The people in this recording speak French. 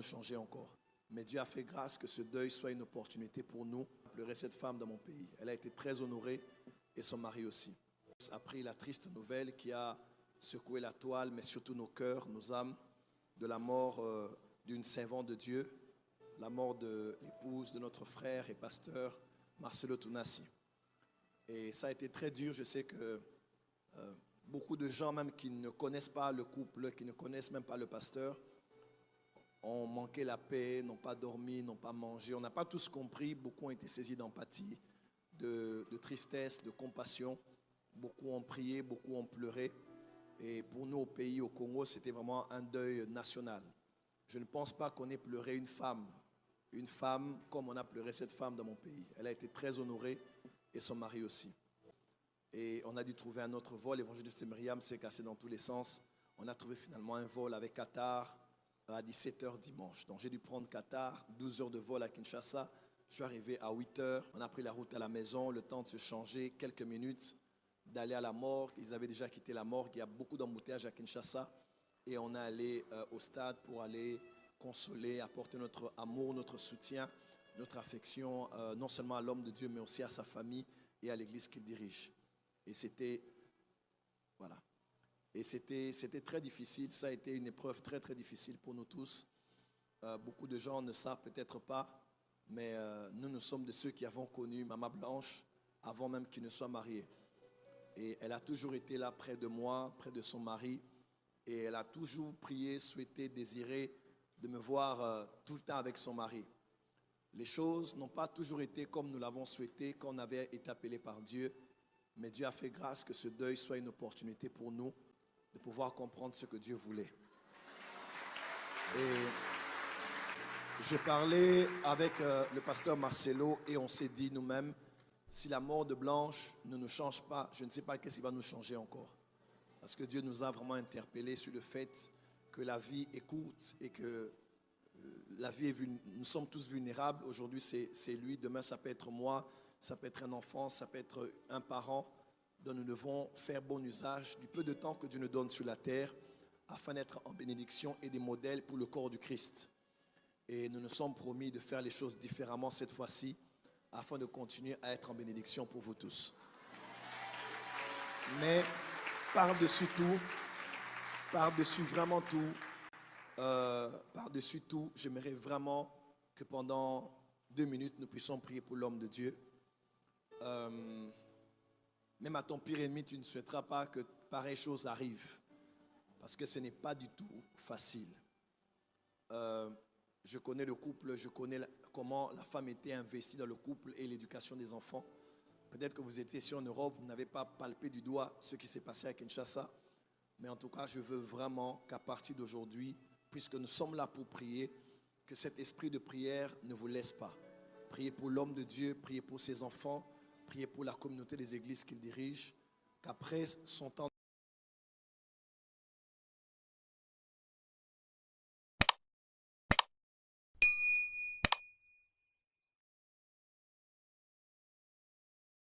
nous changer encore. Mais Dieu a fait grâce que ce deuil soit une opportunité pour nous de pleurer cette femme dans mon pays. Elle a été très honorée et son mari aussi. On a appris la triste nouvelle qui a secoué la toile, mais surtout nos cœurs, nos âmes, de la mort d'une servante de Dieu, la mort de l'épouse de notre frère et pasteur Marcelo Tunasi. Et ça a été très dur. Je sais que beaucoup de gens, même qui ne connaissent pas le couple, qui ne connaissent même pas le pasteur, ont manqué la paix, n'ont pas dormi, n'ont pas mangé. On n'a pas tous compris. Beaucoup ont été saisis d'empathie, de tristesse, de compassion. Beaucoup ont prié, beaucoup ont pleuré. Et pour nous, au pays, au Congo, c'était vraiment un deuil national. Je ne pense pas qu'on ait pleuré une femme comme on a pleuré cette femme dans mon pays. Elle a été très honorée et son mari aussi. Et on a dû trouver un autre vol. L'évangéliste Myriam s'est cassé dans tous les sens. On a trouvé finalement un vol avec Qatar à 17h dimanche. Donc j'ai dû prendre Qatar, 12 heures de vol à Kinshasa. Je suis arrivé à 8h. On a pris la route à la maison, le temps de se changer, quelques minutes, d'aller à la morgue. Ils avaient déjà quitté la morgue. Il y a beaucoup d'embouteillages à Kinshasa. Et on est allé au stade pour aller consoler, apporter notre amour, notre soutien, notre affection, non seulement à l'homme de Dieu, mais aussi à sa famille et à l'église qu'il dirige. Et c'était, voilà. Et c'était très difficile. Ça a été une épreuve très, très difficile pour nous tous. Beaucoup de gens ne savent peut-être pas, mais nous sommes de ceux qui avons connu Maman Blanche avant même qu'il ne soit marié. Et elle a toujours été là près de moi, près de son mari. Et elle a toujours prié, souhaité, désiré de me voir tout le temps avec son mari. Les choses n'ont pas toujours été comme nous l'avons souhaité quand on avait été appelé par Dieu. Mais Dieu a fait grâce que ce deuil soit une opportunité pour nous de pouvoir comprendre ce que Dieu voulait. Et j'ai parlé avec le pasteur Marcelo et on s'est dit nous-mêmes, si la mort de Blanche ne nous change pas, je ne sais pas qu'est-ce qui va nous changer encore. Parce que Dieu nous a vraiment interpellés sur le fait que la vie est courte et que la vie nous sommes tous vulnérables. Aujourd'hui, c'est lui. Demain, ça peut être moi. Ça peut être un enfant. Ça peut être un parent. Donc, nous devons faire bon usage du peu de temps que Dieu nous donne sur la terre afin d'être en bénédiction et des modèles pour le corps du Christ. Et nous nous sommes promis de faire les choses différemment cette fois-ci afin de continuer à être en bénédiction pour vous tous. Mais par-dessus tout, par-dessus vraiment tout, par-dessus tout, j'aimerais vraiment que pendant 2 minutes, nous puissions prier pour l'homme de Dieu. Même à ton pire ennemi, tu ne souhaiteras pas que pareille chose arrive. Parce que ce n'est pas du tout facile. Je connais le couple, je connais comment la femme était investie dans le couple et l'éducation des enfants. Peut-être que vous étiez ici en Europe, vous n'avez pas palpé du doigt ce qui s'est passé à Kinshasa. Mais en tout cas, je veux vraiment qu'à partir d'aujourd'hui, puisque nous sommes là pour prier, que cet esprit de prière ne vous laisse pas. Priez pour l'homme de Dieu, priez pour ses enfants, priez pour la communauté des églises qu'il dirige, qu'après son temps